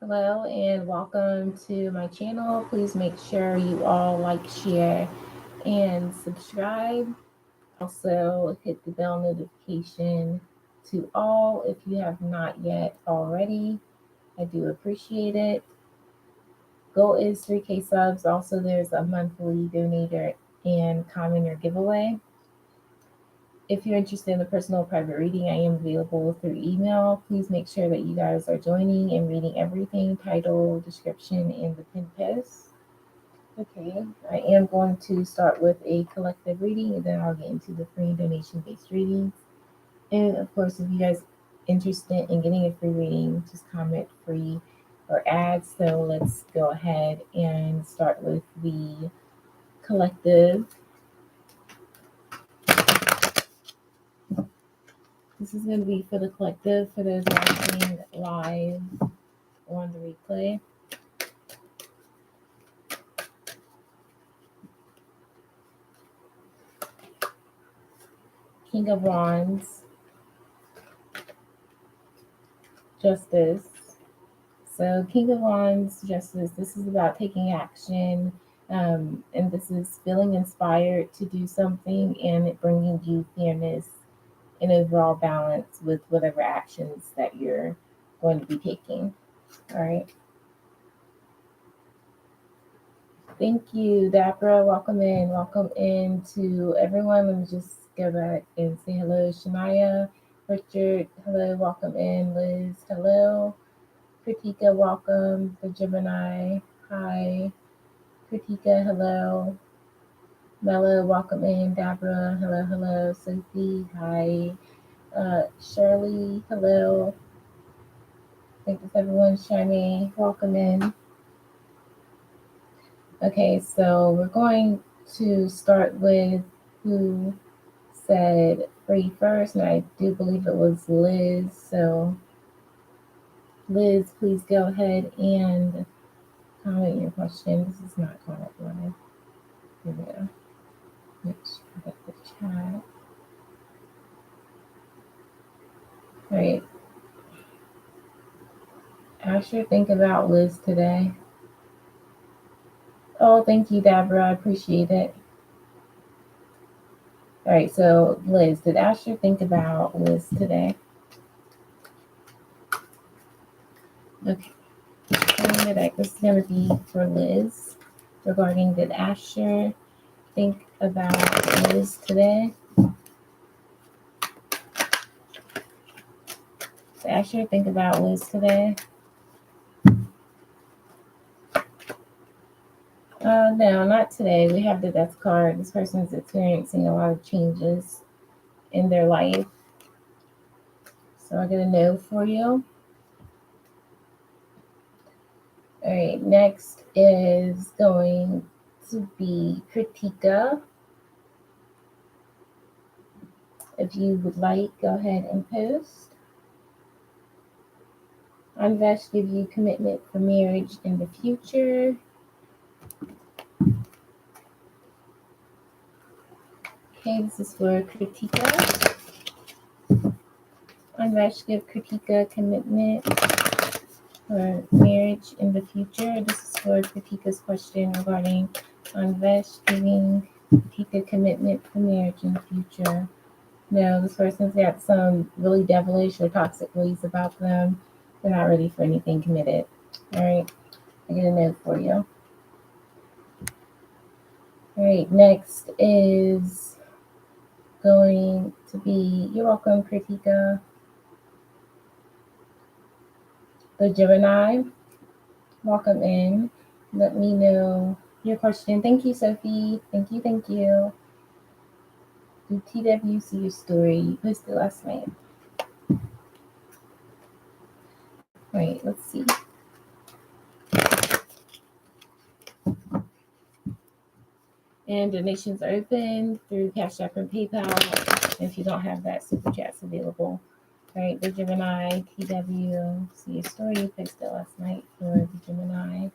Hello and welcome to my channel. Please make sure you all like, share, and subscribe. Also, hit the bell notification to all if you have not yet already. I do appreciate it. Goal is 3K subs. Also, there's a monthly donator and commenter giveaway. If you're interested in a personal private reading, I am available through email. Please make sure that you guys are joining and reading everything, title, description, and the pin post. Okay, I am going to start with a collective reading and then I'll get into the free donation-based readings. And of course, if you guys interested in getting a free reading, just comment free or add. So let's go ahead and start with the collective. This is going to be for the collective, for those watching live on the replay. King of Wands, Justice. So King of Wands, Justice, this is about taking action, and this is feeling inspired to do something and it bringing you fairness and overall balance with whatever actions that you're going to be taking. All right. Thank you, Dapra. Welcome in. Welcome in to everyone. Let me just go back and say hello, Shania. Richard, hello. Welcome in. Liz, hello. Kritika, welcome. The Gemini, hi. Kritika, hello. Mella, welcome in. Dabra, hello, hello. Sophie, hi. Shirley, hello. Thank you, everyone. Shiny, welcome in. Okay, so we're going to start with who said free first, and I do believe it was Liz. So, Liz, please go ahead and comment your question. This is not comment live. Here we go. Let's put the chat. All right. Asher, think about Liz today. Oh, thank you, Deborah. I appreciate it. All right, so Liz, did Asher think about Liz today? Okay. This is going to be for Liz regarding did Asher think about Liz today? Did Asher think about Liz today? No, not today. We have the death card. This person is experiencing a lot of changes in their life. So I get a no for you. All right, next is going to be Kritika. If you would like, go ahead and post. Unvesh, give you commitment for marriage in the future. Okay, this is for Kritika. Unvesh, give Kritika commitment for marriage in the future. This is for Kritika's question regarding Unvesh giving Kritika commitment for marriage in the future. No, this person's got some really devilish or toxic ways about them. They're not ready for anything committed. All right, I get a note for you. All right, next is going to be, you're welcome, Kritika. The Gemini, welcome in. Let me know your question. Thank you, Sophie. Thank you, thank you. Do TW see your story? You posted last night. Right, let's see. And donations are open through Cash App and PayPal. If you don't have that, Superchat's available. Right, the Gemini, TW, see your story, you posted last night for the Gemini.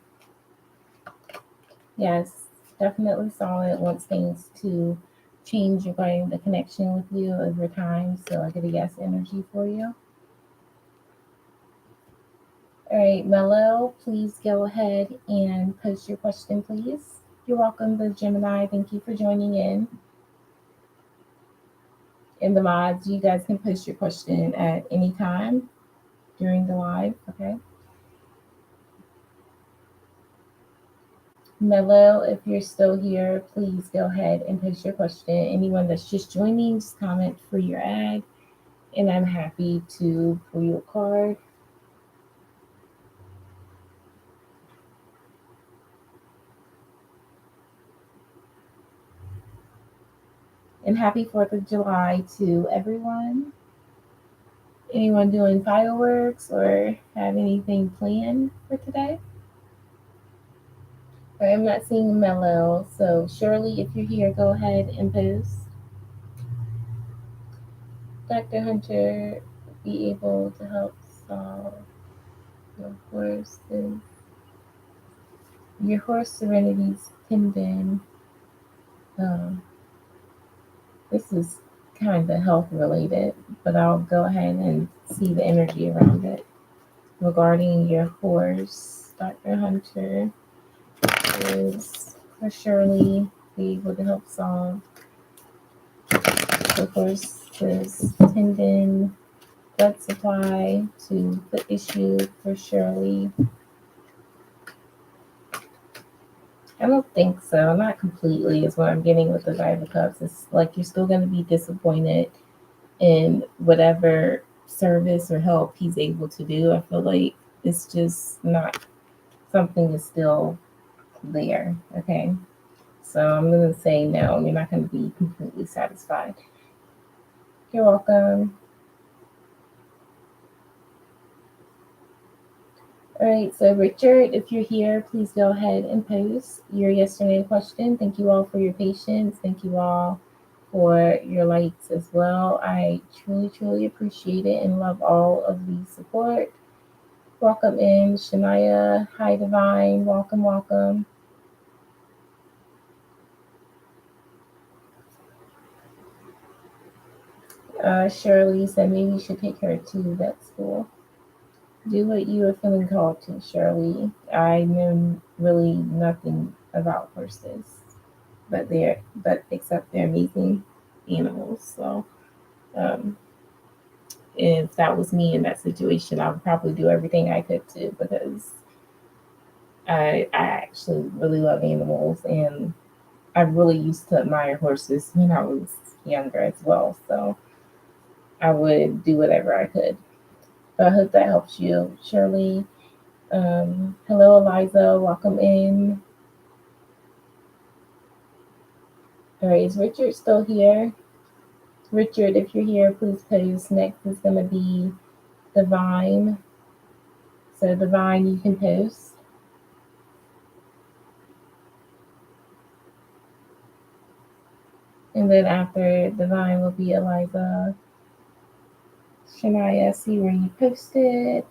Yes, definitely solid. Wants things to change regarding the connection with you over time. So I get a yes energy for you. All right, Mello, please go ahead and post your question, please. You're welcome, the Gemini. Thank you for joining in. And the mods, you guys can post your question at any time during the live, okay? Mello, if you're still here, please go ahead and post your question. Anyone that's just joining, just comment for your ad, and I'm happy to pull you a card. And happy 4th of July to everyone. Anyone doing fireworks or have anything planned for today? I'm not seeing Mello, so Shirley, if you're here, go ahead and post. Dr. Hunter, be able to help solve your horse Serenity's tendon. This is kind of health related, but I'll go ahead and see the energy around it. Regarding your horse, Dr. Hunter is for Shirley be able to help solve the horse's tendon blood supply to the issue for Shirley. I don't think so. Not completely is what I'm getting with the Five of Cups. It's like you're still going to be disappointed in whatever service or help he's able to do. I feel like it's just not something is still there. Okay. So I'm going to say no, you're not going to be completely satisfied. You're welcome. All right, so Richard, if you're here, please go ahead and post your yesterday question. Thank you all for your patience. Thank you all for your likes as well. I truly, truly appreciate it and love all of the support. Welcome in, Shania. Hi, Divine. Welcome, welcome. Shirley said maybe you should take her to vet school. Do what you are feeling called to, Shirley. I know really nothing about horses, but except they're amazing animals. So if that was me in that situation, I would probably do everything I could to, because I actually really love animals, and I really used to admire horses when I was younger as well. So I would do whatever I could. But I hope that helps you, Shirley. Hello, Eliza. Welcome in. All right, is Richard still here? Richard, if you're here, please post. Next is going to be Divine. So, Divine, you can post. And then after Divine will be Eliza. Shania, see where you posted.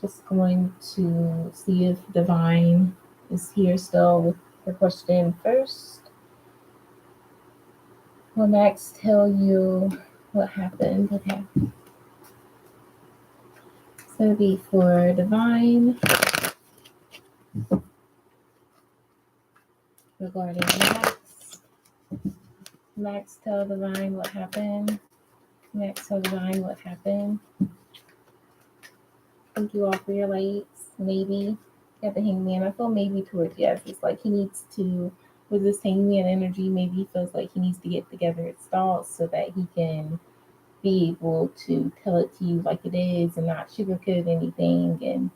Just going to see if Divine is here still with the question first. Will Max tell you what happened? Okay. So before Divine, regarding Max tell Divine what happened. Max tell Divine what happened. Thank you all for your lights. Maybe got the hangman. I feel maybe towards yes. It's like he needs to, with this hangman energy, maybe he feels like he needs to get together his thoughts so that he can be able to tell it to you like it is and not sugarcoat anything and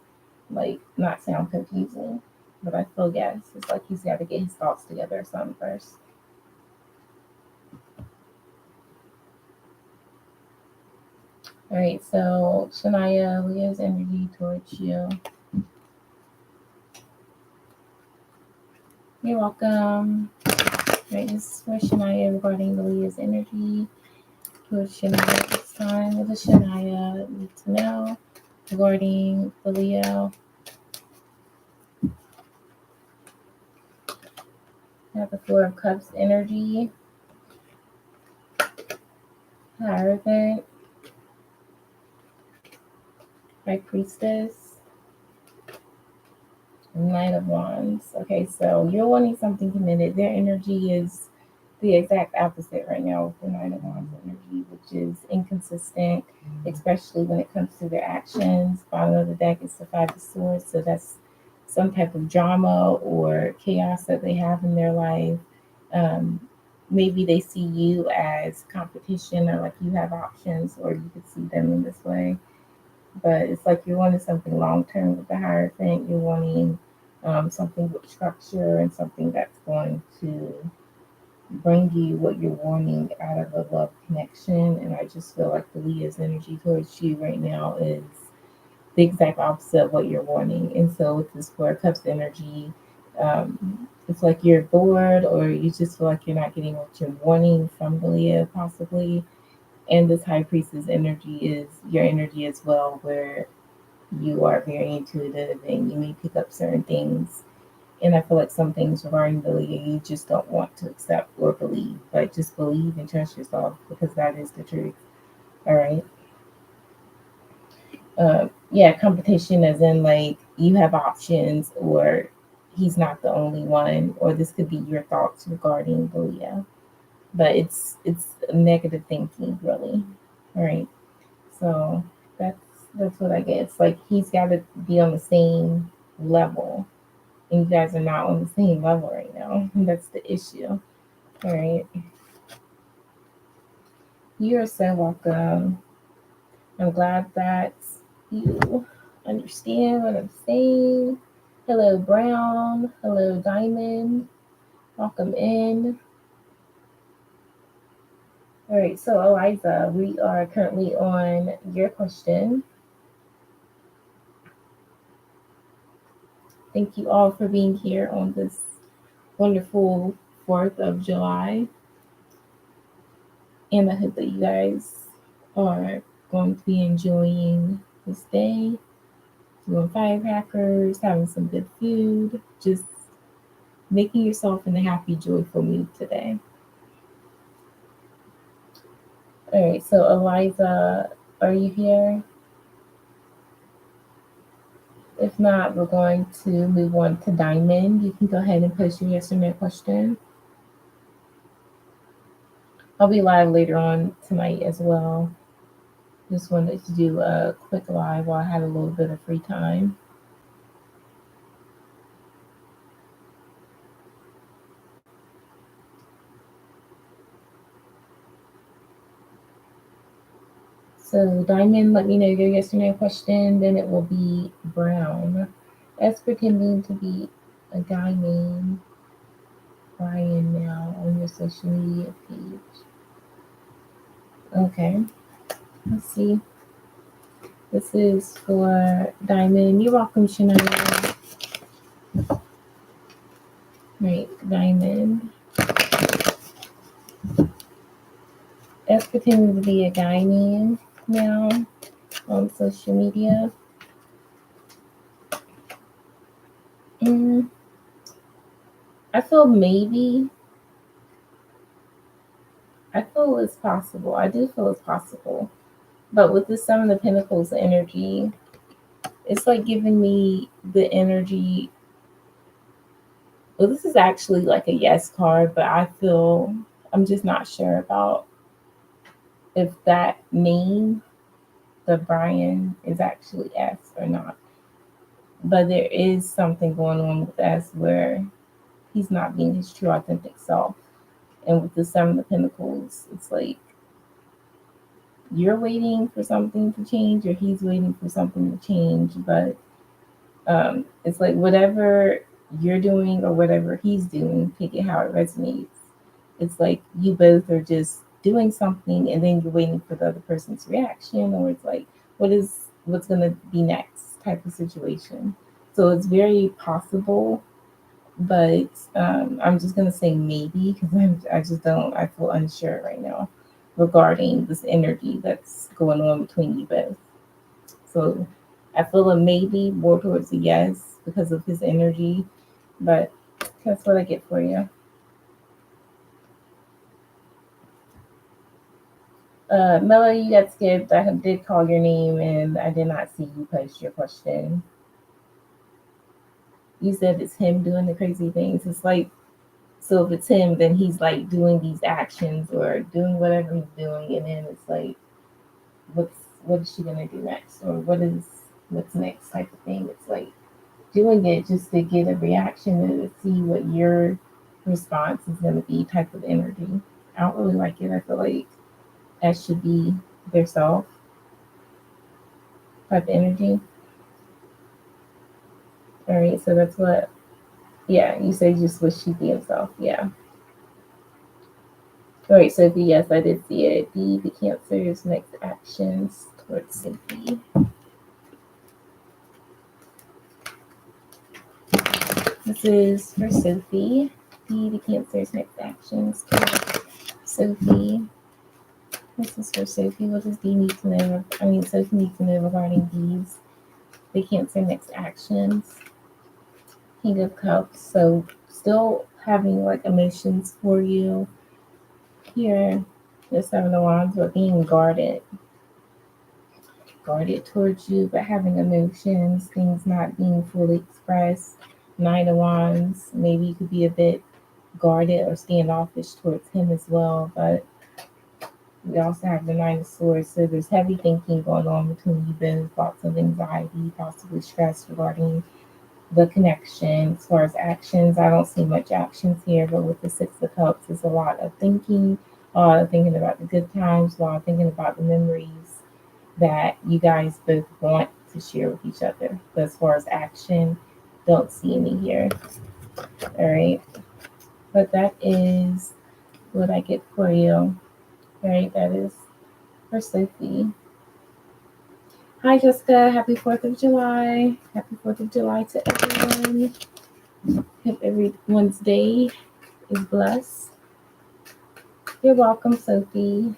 like not sound confusing. But I feel yes, it's like he's got to get his thoughts together or something first. All right, so Shania, Leo's energy towards you. You're welcome. All right, this is for Shania regarding the Leo's energy towards Shania this time. What does Shania need to know regarding the Leo? I have the Four of Cups energy. Hierophant. High Priestess, Knight of Wands. Okay, so you're wanting something committed. Their energy is the exact opposite right now with the Knight of Wands energy, which is inconsistent, especially when it comes to their actions. Bottom of the deck is the Five of Swords, so that's some type of drama or chaos that they have in their life. Um, Maybe they see you as competition or like you have options, or you could see them in this way. But it's like you're wanting something long term with the Hierophant. You're wanting something with structure and something that's going to bring you what you're wanting out of a love connection. And I just feel like the Leah's energy towards you right now is the exact opposite of what you're wanting. And so with this Four of Cups energy, it's like you're bored or you just feel like you're not getting what you're wanting from the Leah possibly. And this High Priestess energy is your energy as well, where you are very intuitive and you may pick up certain things. And I feel like some things regarding the Leah you just don't want to accept or believe, but just believe and trust yourself because that is the truth. All right. Yeah, competition as in like you have options or he's not the only one, or this could be your thoughts regarding the Leah. But it's negative thinking really. All right. So that's that's what I get. It's like he's got to be on the same level, and you guys are not on the same level right now. And that's the issue. All right. You're so welcome. I'm glad that you understand what I'm saying. Hello, Brown. Hello, Diamond. Welcome in. All right. So, Eliza, we are currently on your question. Thank you all for being here on this wonderful 4th of July. And I hope that you guys are going to be enjoying this day, doing firecrackers, having some good food, just making yourself in a happy, joyful mood today. All right, so Eliza, are you here? If not, we're going to move on to Diamond. You can go ahead and post your yes or no question. I'll be live later on tonight as well. Just wanted to do a quick live while I had a little bit of free time. So Diamond, let me know your yes or no question. Then it will be Brown. That's pretending to be a guy named Brian now on your social media page. Okay, let's see. This is for Diamond. You're welcome, Shania. Right, Diamond. That's pretending to be a guy name now on social media. I feel maybe. I feel it's possible. I do feel it's possible. But with the Seven of Pentacles energy, it's like giving me the energy. Well, this is actually like a yes card, but I feel I'm just not sure about if that name, the Brian, is actually S or not. But there is something going on with S where he's not being his true authentic self. And with the Seven of Pentacles, it's like you're waiting for something to change or he's waiting for something to change, but it's like whatever you're doing or whatever he's doing, take it how it resonates. It's like you both are just doing something and then you're waiting for the other person's reaction, or it's like what's gonna be next type of situation. So it's very possible, but I'm just gonna say maybe because I feel unsure right now regarding this energy that's going on between you both. So I feel a maybe more towards a yes because of his energy, but that's what I get for you. Melo, you got skipped. I did call your name and I did not see you post your question. You said it's him doing the crazy things. It's like, so if it's him, then he's like doing these actions or doing whatever he's doing, and then it's like, what is she gonna do next, or what's next type of thing. It's like doing it just to get a reaction and to see what your response is gonna be type of energy. I don't really like it. I feel like that should be their self type of energy. All right, so that's what. Yeah, you say just wish she'd be himself. Yeah. All right, Sophie. Yes, I did see it. The Cancer's next actions towards Sophie. This is for Sophie. The Cancer's next actions towards Sophie. This is for Sophie. What does D need to know? Sophie needs to know regarding these. The Cancer next actions. King of Cups. So still having like emotions for you here. The Seven of Wands, but being guarded towards you, but having emotions, things not being fully expressed. Nine of Wands, maybe you could be a bit guarded or standoffish towards him as well, but we also have the Nine of Swords, so there's heavy thinking going on between you both, lots of anxiety, possibly stress regarding the connection. As far as actions, I don't see much actions here, but with the Six of Cups, there's a lot of thinking, a lot of thinking about the good times, a lot of thinking about the memories that you guys both want to share with each other. But as far as action, don't see any here. All right. But that is what I get for you. All right. That is for Sophie. Hi, Jessica. Happy 4th of July. Happy 4th of July to everyone. Hope everyone's day is blessed. You're welcome, Sophie.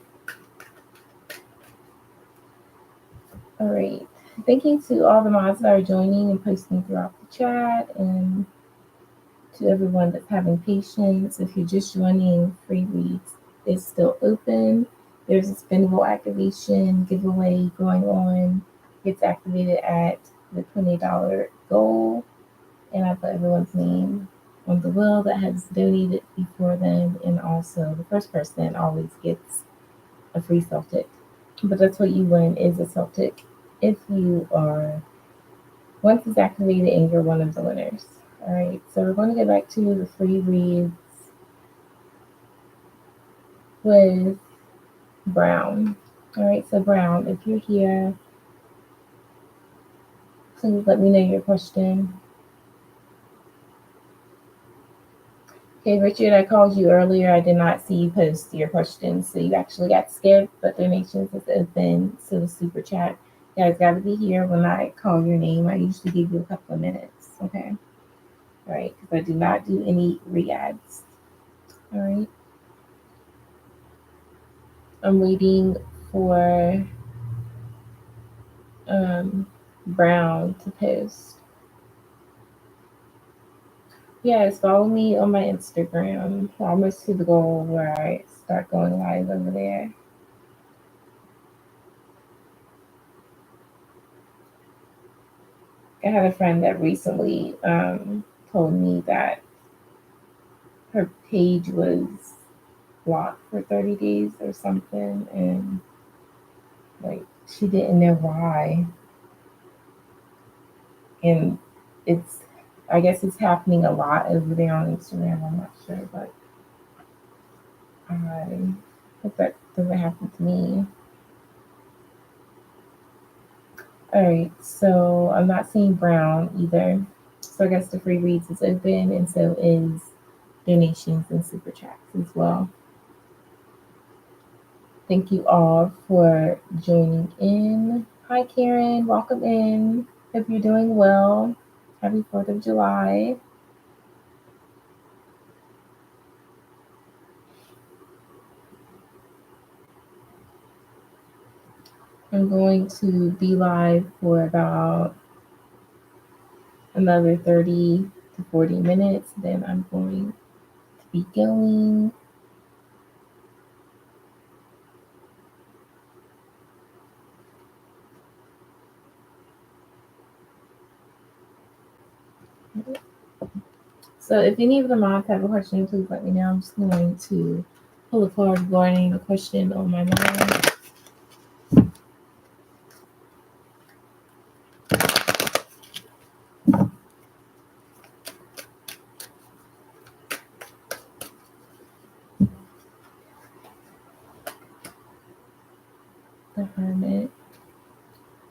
All right. Thank you to all the mods that are joining and posting throughout the chat, and to everyone that's having patience. If you're just joining, free reads is still open. There's a spendable activation giveaway going on. It's activated at the $20 goal, and I put everyone's name on the wheel that has donated before them, and also the first person always gets a free Celtic. But that's what you win is a Celtic if you are once it's activated and you're one of the winners. All right, so we're going to get back to the free reads with Brown. All right, so Brown, if you're here, please let me know your question. Okay, Richard, I called you earlier. I did not see you post your question, so you actually got skipped, but donations is open, so the super chat. You guys got to be here when I call your name. I usually give you a couple of minutes, okay? All right, because I do not do any re-ads. All right. I'm waiting for Brown to post. Yes, follow me on my Instagram. We're almost to the goal where I start going live over there. I had a friend that recently told me that her page was blocked for 30 days or something, and like she didn't know why. And it's, I guess it's happening a lot over there on Instagram. I'm not sure, but I hope that doesn't happen to me. All right, so I'm not seeing Brown either. So I guess the free reads is open, and so is donations and super chats as well. Thank you all for joining in. Hi, Karen. Welcome in. Hope you're doing well. Happy 4th of July. I'm going to be live for about another 30 to 40 minutes. Then I'm going to be going. So if any of the mods have a question, please let me know. I'm just going to pull a card regarding the question on my mind.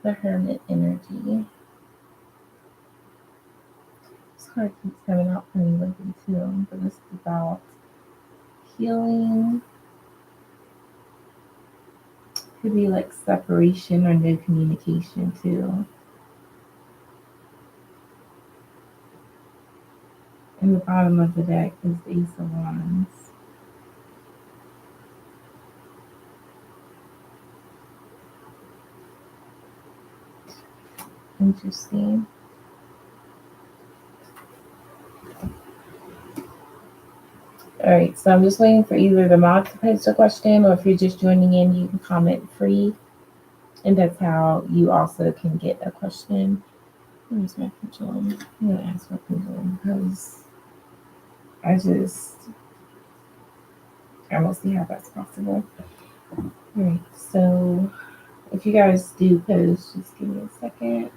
The Hermit energy. This card keeps coming out for me lately too, but this is about healing. Could be like separation or no communication too. And the bottom of the deck is the Ace of Wands. Interesting. Alright, so I'm just waiting for either the mod to post a question, or if you're just joining in, you can comment free. And that's how you also can get a question. Where's my pendulum? I'm going to ask my pendulum because I will see how that's possible. Alright, so if you guys do post, just give me a second.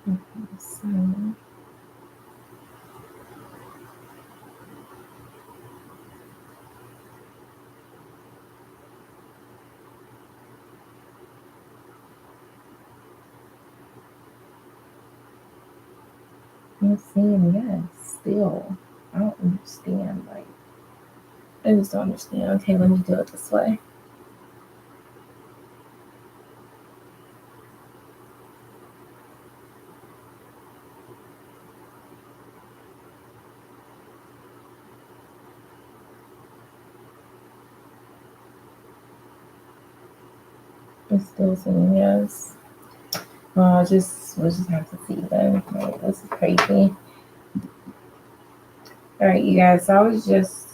Okay, so I'm saying yes, still. I don't understand. Like, I just don't understand. Okay, let me do it this way. It's still saying yes. Well, we'll just have to see then. Right, this is crazy. All right, you guys. So I was just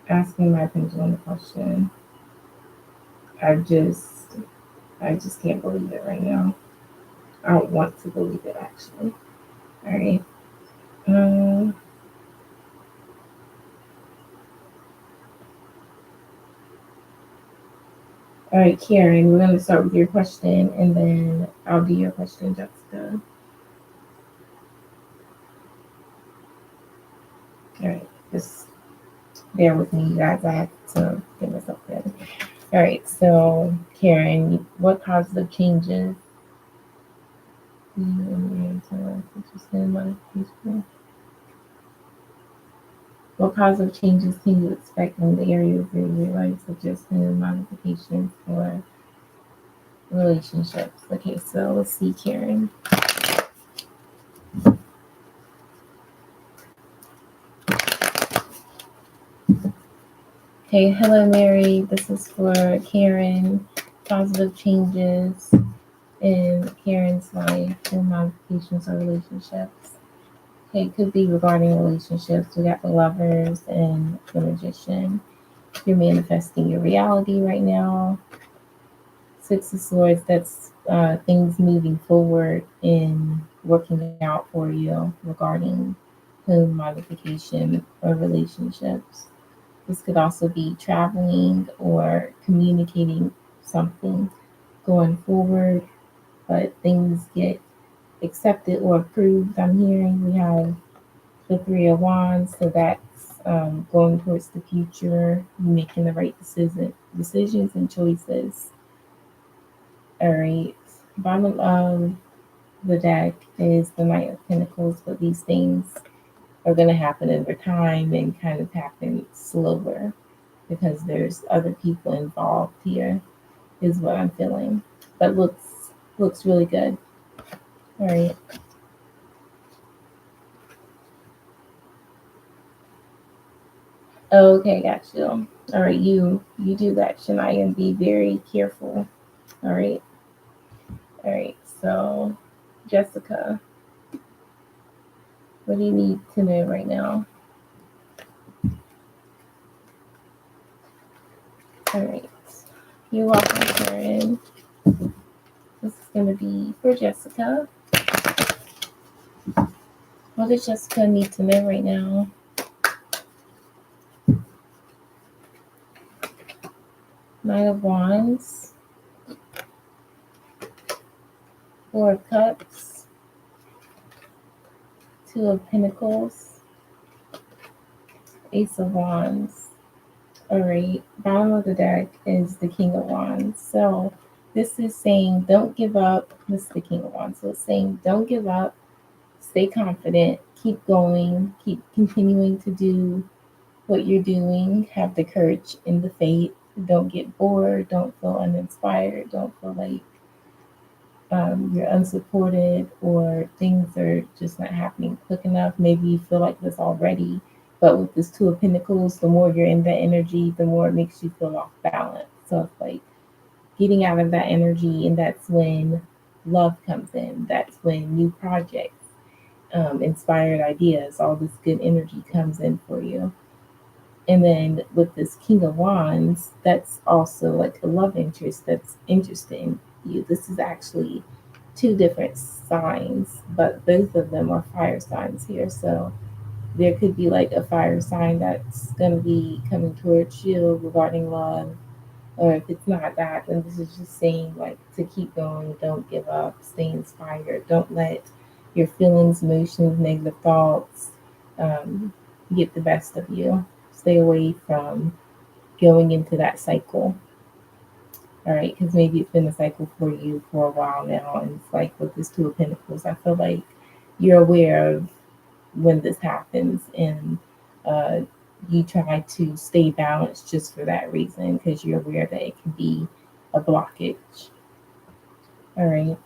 asking my pendulum a question. I just can't believe it right now. I don't want to believe it actually. All right. All right, Karen, we're going to start with your question, and then I'll do your question, Jessica. All right, just bear with me, you guys. I have to get myself ready. All right, so Karen, what positive changes? What positive changes can you expect in the areas of your life, such as modifications or relationships? Okay, so let's see, Karen. Okay, hello, Mary. This is for Karen. Positive changes in Karen's life and modifications or relationships. Okay, it could be regarding relationships. We got the Lovers and the Magician. You're manifesting your reality right now. Six of Swords, that's things moving forward and working out for you regarding home modification or relationships. This could also be traveling or communicating something going forward, but things get accepted or approved. I'm hearing we have the Three of Wands, so that's going towards the future, making the right decisions and choices. All right, bottom of the deck is the Knight of Pentacles, but these things are going to happen over time and kind of happen slower because there's other people involved here, is what I'm feeling. But looks really good. All right. Okay, got you. All right, you do that, Shania, and be very careful. All right. All right. So, Jessica, what do you need to know right now? All right. You're welcome, Karen. This is going to be for Jessica. What does Jessica need to know right now? Knight of Wands, Four of Cups, Two of Pentacles, Ace of Wands. All right, bottom of the deck is the King of Wands. So this is saying don't give up. This is the King of Wands. So it's saying don't give up, stay confident, keep going, keep continuing to do what you're doing, have the courage and the faith. Don't get bored, don't feel uninspired, don't feel like you're unsupported or things are just not happening quick enough. Maybe you feel like this already, but with this Two of Pentacles, the more you're in that energy, the more it makes you feel off balance. So it's like getting out of that energy, and that's when love comes in. That's when new projects, inspired ideas, all this good energy comes in for you. And then with this King of Wands, that's also like a love interest that's interested in you. This is actually two different signs, but both of them are fire signs here. So there could be like a fire sign that's going to be coming towards you regarding love. Or if it's not that, then this is just saying like to keep going, don't give up, stay inspired, don't let your feelings, emotions, negative thoughts get the best of you. Stay away from going into that cycle. All right, because maybe it's been a cycle for you for a while now, and it's like with this Two of Pentacles, I feel like you're aware of when this happens, and uh, you try to stay balanced just for that reason, because you're aware that it can be a blockage. All right,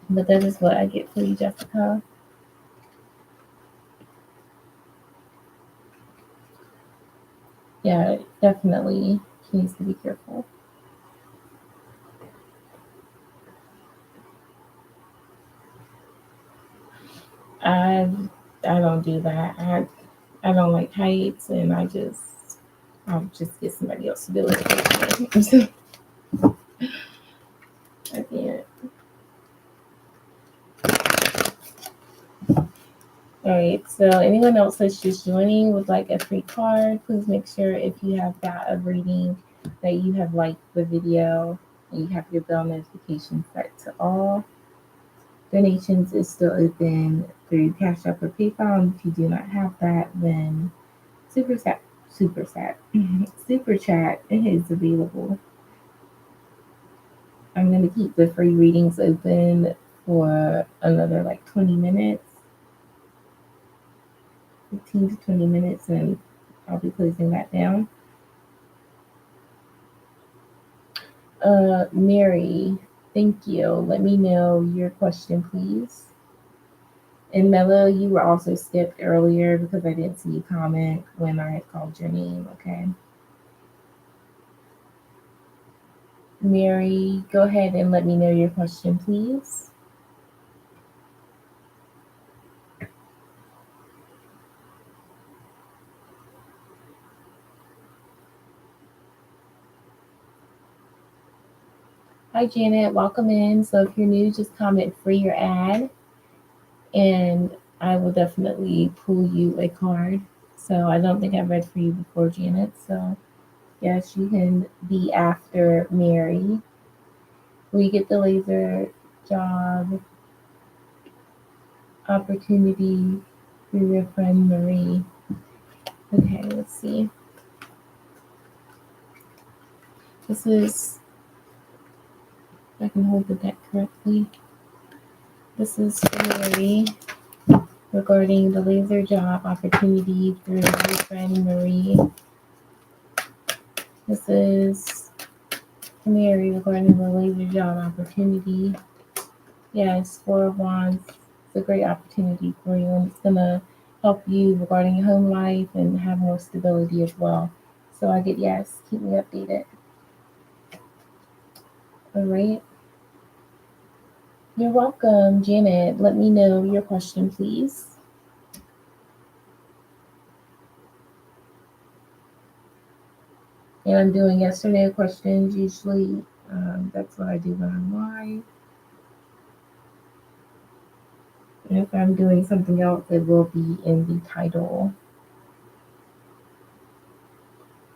but that is what I get for you, Jessica. Yeah, definitely she needs to be careful. I I don't do that. I don't like heights, and I'll just get somebody else to do it. I can't. All right. So anyone else that's just joining with like a free card, please make sure if you have got a reading that you have liked the video and you have your bell notification set to all. Donations is still open through Cash App or PayPal. And if you do not have that, then Super Chat, Super Chat is available. I'm going to keep the free readings open for another like 20 minutes, 15 to 20 minutes, and I'll be closing that down. Mary, thank you. Let me know your question, please. And Mello, you were also skipped earlier because I didn't see you comment when I had called your name, okay? Mary, go ahead and let me know your question, please. Hi, Janet. Welcome in. So if you're new, just comment free or add, and I will definitely pull you a card. So I don't think I've read for you before, Janet. So yes, you can be after Mary. We get the laser job opportunity through your friend Marie. Okay, let's see. This is, if I can hold the deck correctly. This is for Marie regarding the laser job opportunity through your friend Marie. This is for Mary regarding the laser job opportunity. Yes, Four of Wands. It's a great opportunity for you, and it's going to help you regarding your home life and have more stability as well. So I get yes. Keep me updated. All right. You're welcome, Janet. Let me know your question, please. And I'm doing yesterday questions usually. That's what I do when I'm live. And if I'm doing something else, it will be in the title.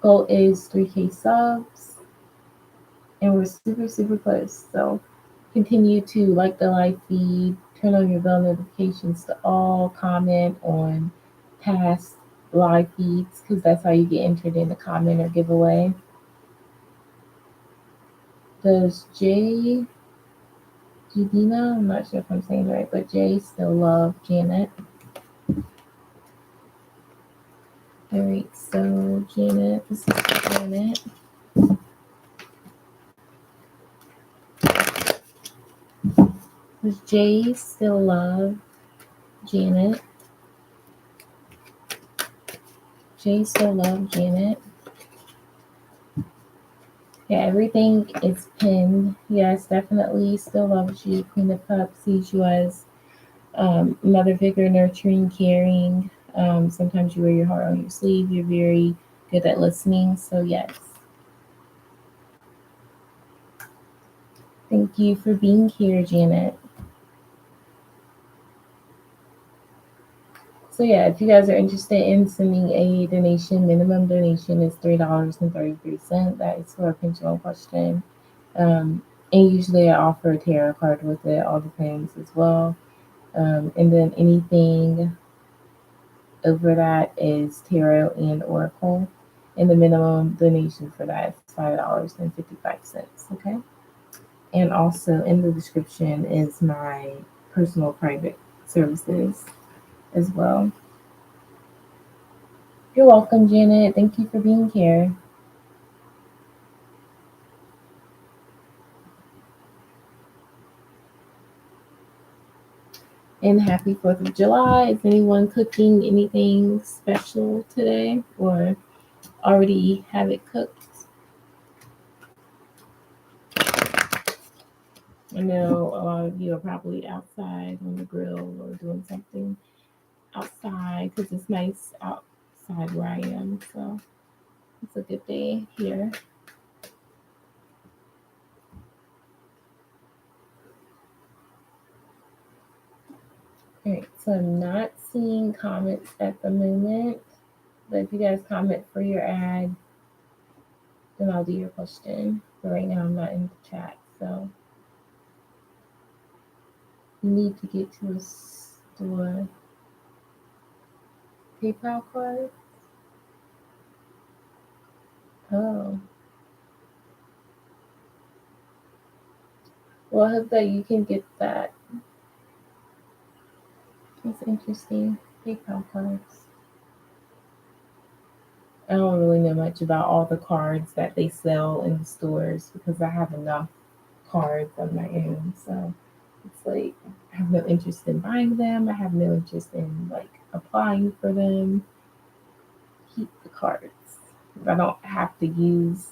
Goal is 3K subs, and we're super, super close. So continue to like the live feed, turn on your bell notifications to all, comment on past live feeds, because that's how you get entered in the comment or giveaway. Does Judina, I'm not sure if I'm saying it right, but Jay still love Janet. All right, so Janet, this is Janet. Does Jay still love Janet? Jay still love Janet? Yeah, everything is pinned. Yes, definitely still loves you. Queen of Cups sees you as mother figure, nurturing, caring. Sometimes you wear your heart on your sleeve. You're very good at listening. So, yes. Thank you for being here, Janet. So, yeah, if you guys are interested in sending a donation, minimum donation is $3.33. That is for a pendulum question. And usually I offer a tarot card with it, all depends as well. And then anything over that is tarot and oracle. And the minimum donation for that is $5.55. Okay. And also in the description is my personal private services as well. You're welcome, Janet. Thank you for being here. And happy 4th of July. Is anyone cooking anything special today or already have it cooked? I know a lot of you are probably outside on the grill or doing something outside because it's nice outside where I am. So it's a good day here. All right, so I'm not seeing comments at the moment, but if you guys comment for your ad, then I'll do your question. But right now I'm not in the chat, so you need to get to a store. PayPal card? Oh. Well, I hope that you can get that. That's interesting. PayPal cards. I don't really know much about all the cards that they sell in the stores because I have enough cards of my own. So it's like I have no interest in buying them. I have no interest in like applying for them. Keep the cards. If I don't have to use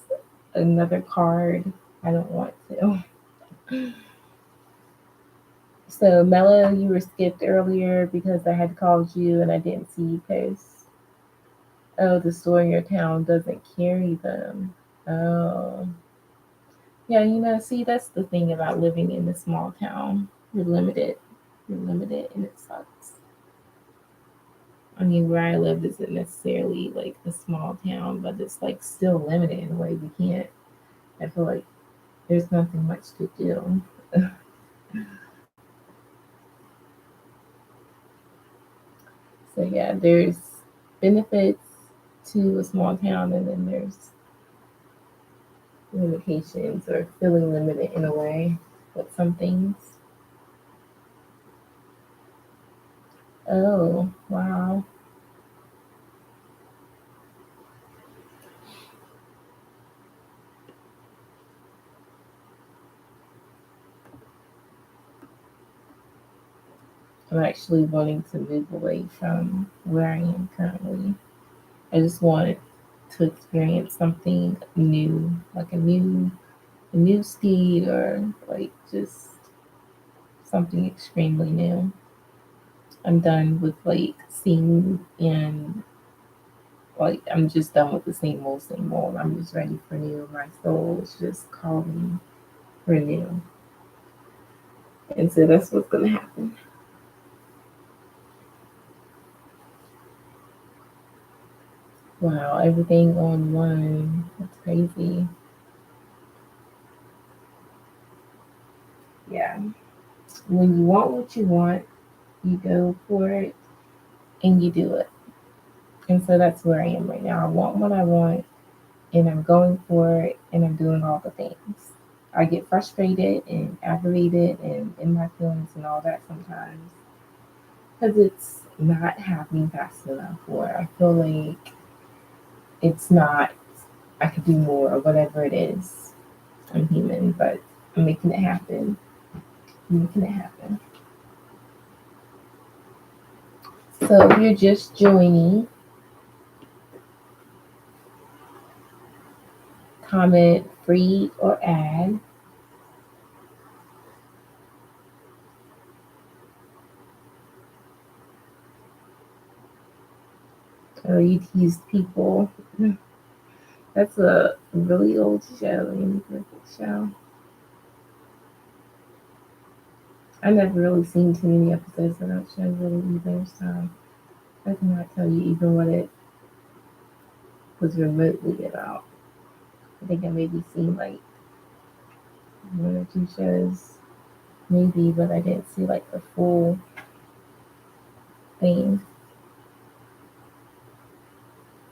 another card, I don't want to. So Mello, you were skipped earlier because I had called you and I didn't see you post. Oh, the store in your town doesn't carry them. Oh. Yeah, see, that's the thing about living in a small town. You're limited. You're limited and it sucks. I mean, where I live isn't necessarily like a small town, but it's like still limited in a way we can't. I feel like there's nothing much to do. So yeah, there's benefits to a small town and then there's limitations or feeling limited in a way with some things. Oh, wow. I'm actually wanting to move away from where I am currently. I just want to experience something new, like a new speed or like just something extremely new. I'm done with like seeing and Like, I'm just done with the same old, same old. I'm just ready for new. My soul is just calling for new. And so that's what's going to happen. Wow, everything on one. That's crazy. Yeah. When you want what you want, you go for it and you do it. And so that's where I am right now. I want what I want and I'm going for it and I'm doing all the things. I get frustrated and aggravated and in my feelings and all that sometimes because it's not happening fast enough, or I feel like it's not, I could do more or whatever it is. I'm human, but I'm making it happen. I'm making it happen. So if you're just joining, comment free or add. Or you tease people. That's a really old show. Any perfect show. I never really seen too many episodes of that show really either, so I cannot tell you even what it was remotely about. I think I maybe seen like one or two shows, maybe, but I didn't see like the full thing.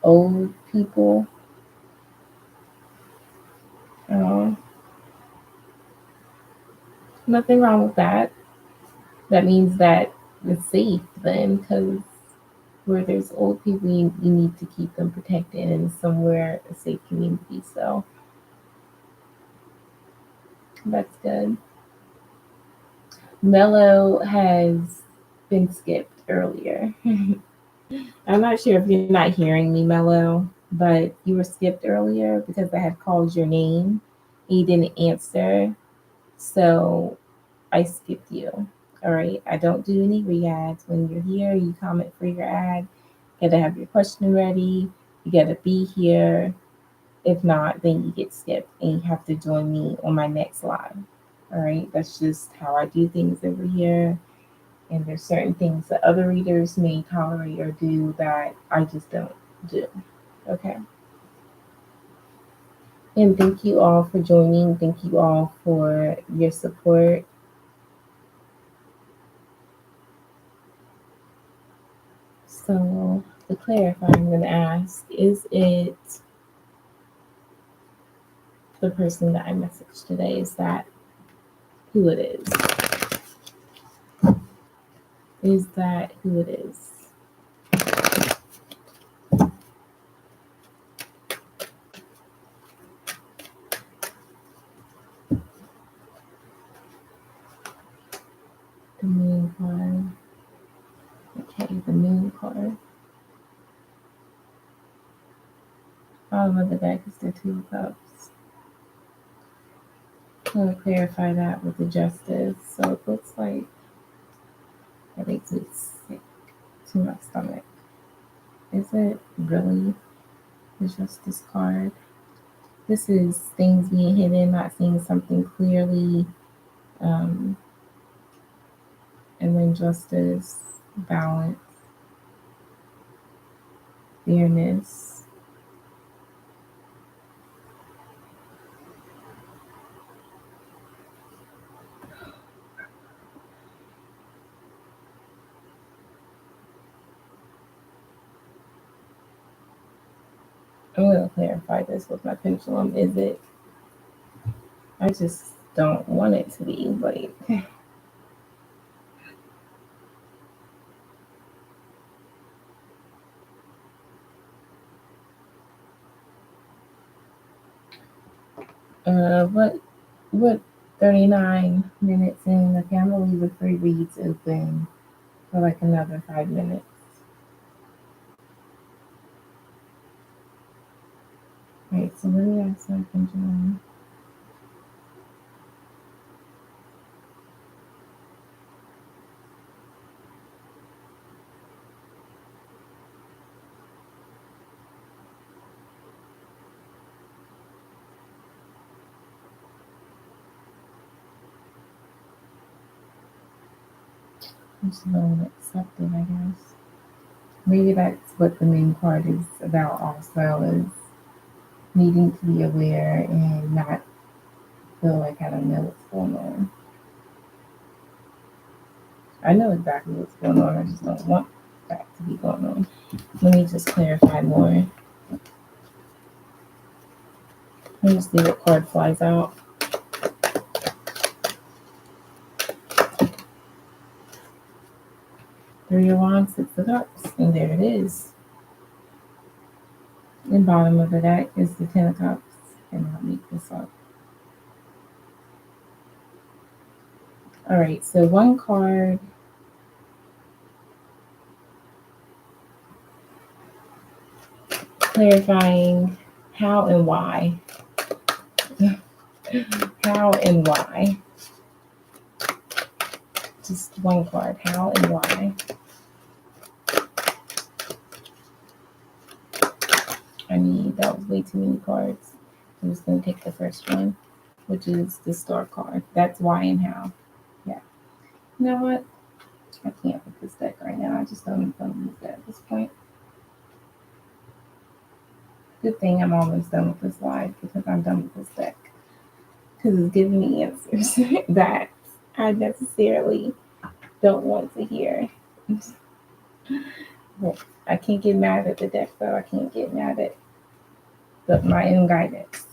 Old people. Oh, nothing wrong with that. That means that it's safe then, because where there's old people, you need to keep them protected and somewhere a safe community. So that's good. Mello has been skipped earlier. I'm not sure if you're not hearing me, Mello, but you were skipped earlier because I had called your name. You didn't answer. So I skipped you. All right. I don't do any re-ads. When you're here, you comment for your ad. You gotta have your question ready. You gotta be here. If not, then you get skipped and you have to join me on my next live. All right. That's just how I do things over here. And there's certain things that other readers may tolerate or do that I just don't do. Okay. And thank you all for joining. Thank you all for your support. So, to clarify, I'm going to ask, is it the person that I messaged today? Is that who it is? Is that who it is? The moon card. Okay, the moon card. Bottom of the deck is the Two of Cups. I'm going to clarify that with the Justice. So it looks like that makes me sick to my stomach. Is it really the Justice card? This is things being hidden, not seeing something clearly. And then Justice, balance, fairness. I'm going to clarify this with my pendulum. Is it? I just don't want it to be. Like, what 39 minutes in? Okay, I'm gonna leave the free reads open for like another 5 minutes. Right, so what did I say, pendulum? just don't accept it, I guess. Maybe that's what the main part is about also, is needing to be aware and not feel like I don't know what's going on. I know exactly what's going on. I just don't want that to be going on. Let me just clarify more. Let me see what card flies out. Three of Wands, Six of Cups, and there it is. And bottom of the deck is the Ten of Cups. And I'll make this up. All right, so one card clarifying how and why. How and why. Just one card, how and why. That was way too many cards. I'm just going to take the first one, which is the Star card. That's why and how. Yeah. You know what? I can't with this deck right now. I just don't use that at this point. Good thing I'm almost done with this live, because I'm done with this deck. Because it's giving me answers that I necessarily don't want to hear. I can't get mad at the deck, though. I can't get mad at my own guidance.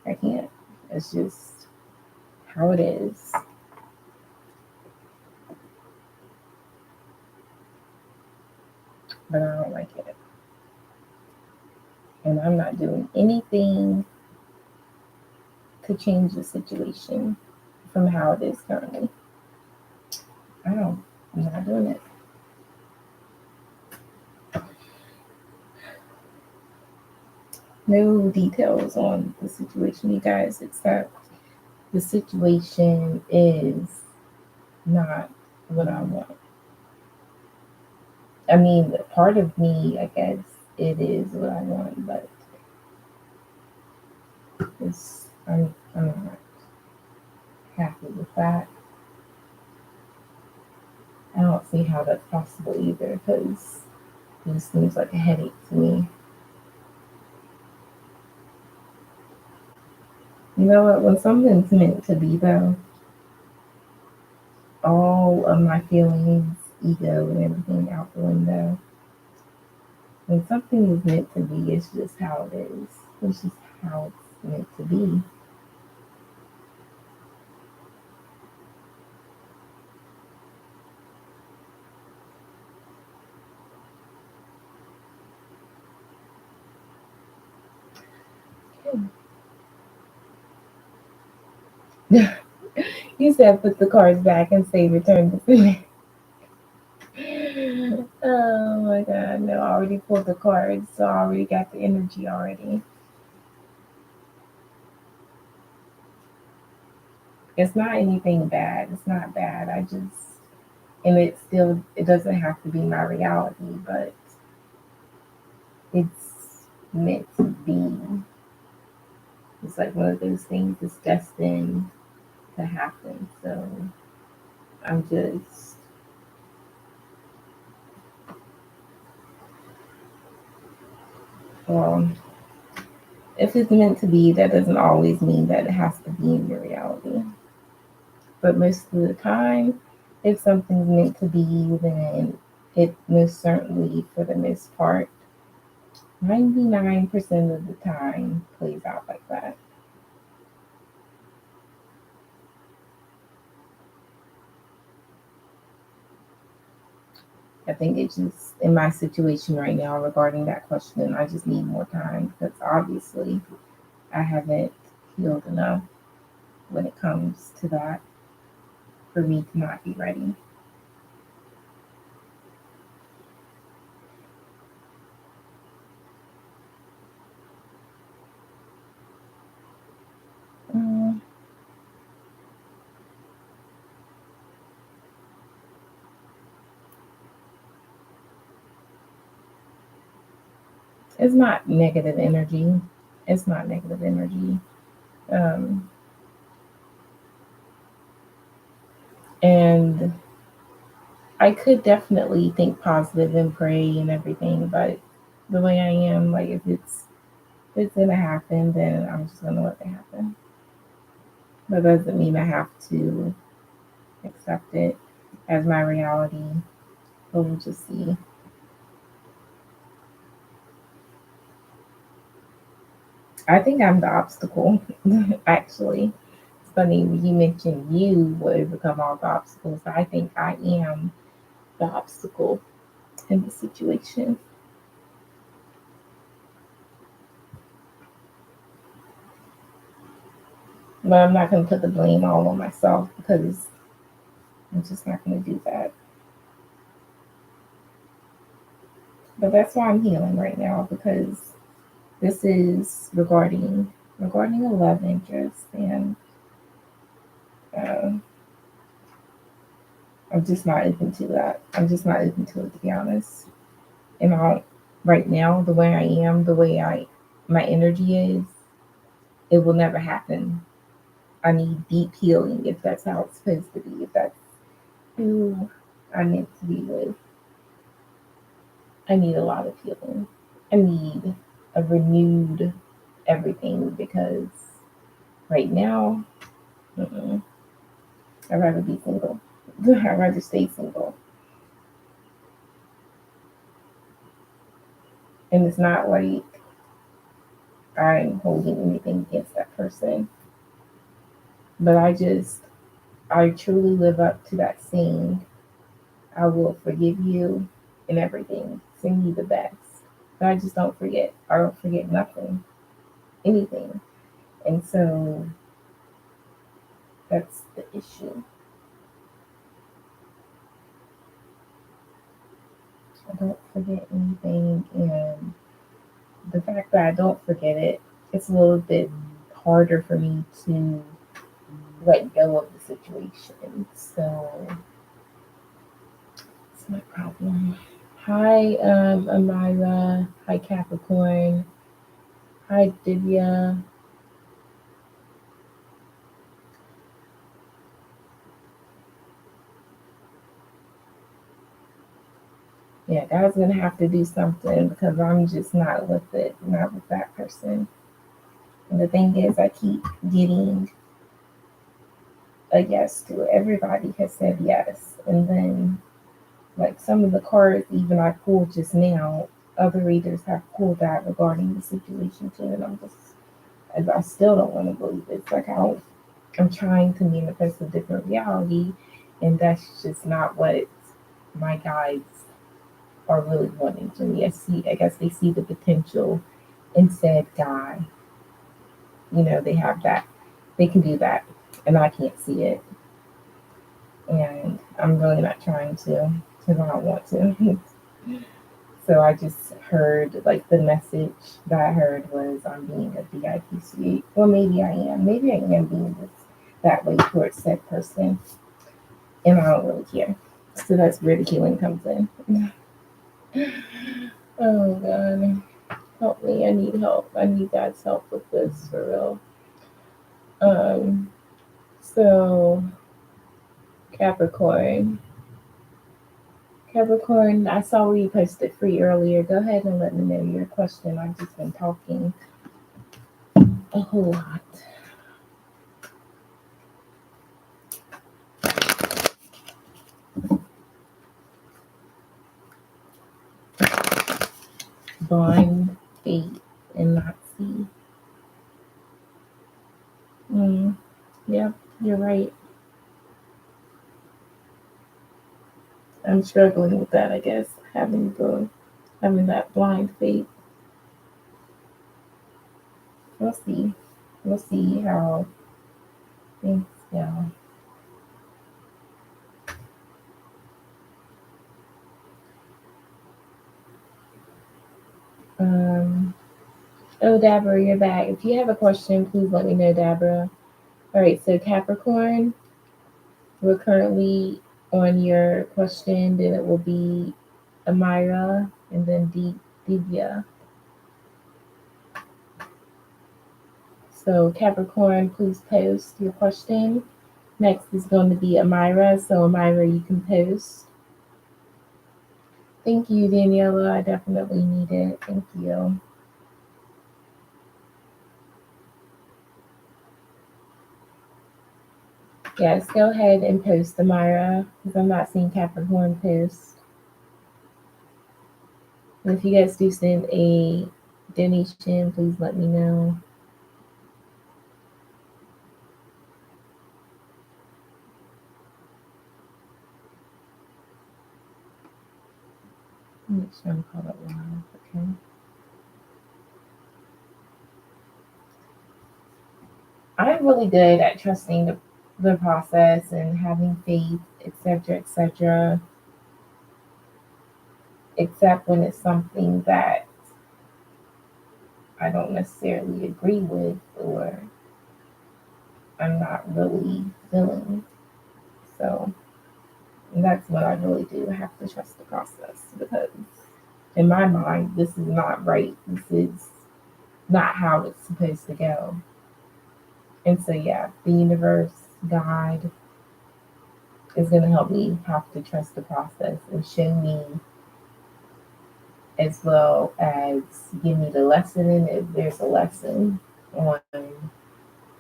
I can't. It's just how it is. But I don't like it. And I'm not doing anything to change the situation from how it is currently. I'm not doing it. No details on the situation, you guys, except the situation is not what I want. I mean, part of me, I guess, it is what I want, but I'm not happy with that. I don't see how that's possible either, because it just seems like a headache to me. You know what? When something's meant to be, though, all of my feelings, ego, and everything out the window. When something is meant to be, it's just how it is. It's just how it's meant to be. You said put the cards back and say return to sender. Oh my god, no, I already pulled the cards, so I already got the energy already. It's not anything bad. It's not bad. And it doesn't have to be my reality, but it's meant to be. It's like one of those things that's destined to happen. So I'm just well, if it's meant to be, that doesn't always mean that it has to be in your reality. But most of the time, if something's meant to be, then it most certainly, for the most part, 99% of the time plays out like that. I think it's just in my situation right now regarding that question, I just need more time, because obviously I haven't healed enough when it comes to that for me to not be ready. Mm, it's not negative energy. It's not negative energy. Um, and I could definitely think positive and pray and everything, but the way I am, like if it's gonna happen, then I'm just gonna let it happen. That doesn't mean I have to accept it as my reality. But we'll just see. I think I'm the obstacle, actually. It's funny you mentioned you will overcome all the obstacles. I think I am the obstacle in the situation. But I'm not going to put the blame all on myself because I'm just not going to do that. But that's why I'm healing right now because this is regarding a love interest, and uh, I'm just not open to that. I'm just not open to it, to be honest. And right now, the way I am, the way my energy is, it will never happen. I need deep healing if that's how it's supposed to be. If that's who I'm meant to be with, I need a lot of healing. I need a renewed everything because right now, mm-mm, I'd rather be single. I'd rather stay single. And it's not like I'm holding anything against that person, but I truly live up to that saying, I will forgive you and everything. Send you the best. But I just don't forget. I don't forget nothing, anything. And so that's the issue. I don't forget anything. And the fact that I don't forget it, it's a little bit harder for me to let go of the situation. So it's my problem. Hi, Amira. Hi, Capricorn. Hi, Divya. Yeah, God's gonna have to do something because I'm just not with it, not with that person. And the thing is, I keep getting a yes to it. Everybody has said yes, and then like some of the cards even I pulled just now, other readers have pulled that regarding the situation too, and I still don't want to believe it. It's like I'm trying to manifest a different reality, and that's just not what my guides are really wanting to me. I guess they see the potential in said guy. They have that. They can do that, and I can't see it. And I'm really not trying to because I don't want to. So I just heard like the message that I heard was I'm being a VIP. Well, maybe I am. Maybe I am being that way towards said person, and I don't really care. So that's where the healing comes in. Oh God, help me! I need help. I need God's help with this for real. Um. So Capricorn. Capricorn, I saw where you posted free earlier. Go ahead and let me know your question. I've just been talking a whole lot. Blind faith and not see. Mm, yeah, you're right. I'm struggling with that, I guess. Having that blind faith. We'll see. We'll see how things go. Um, oh, Dabra, you're back. If you have a question, please let me know, Dabra. All right, so Capricorn, we're currently on your question. Then it will be Amira and then Divya. So Capricorn, please post your question. Next is going to be Amira. So Amira, you can post. Thank you, Daniela. I definitely need it. Thank you. Yes, go ahead and post, Amira, because I'm not seeing Capricorn post. And if you guys do send a donation, please let me know. Make sure I'm caught up live. Okay. I'm really good at trusting the process and having faith, etc., etc., except when it's something that I don't necessarily agree with or I'm not really feeling. So that's what I really do. I have to trust the process because in my mind, this is not right. This is not how it's supposed to go. And so, yeah, the universe, God, is going to help me have to trust the process and show me as well as give me the lesson in if there's a lesson on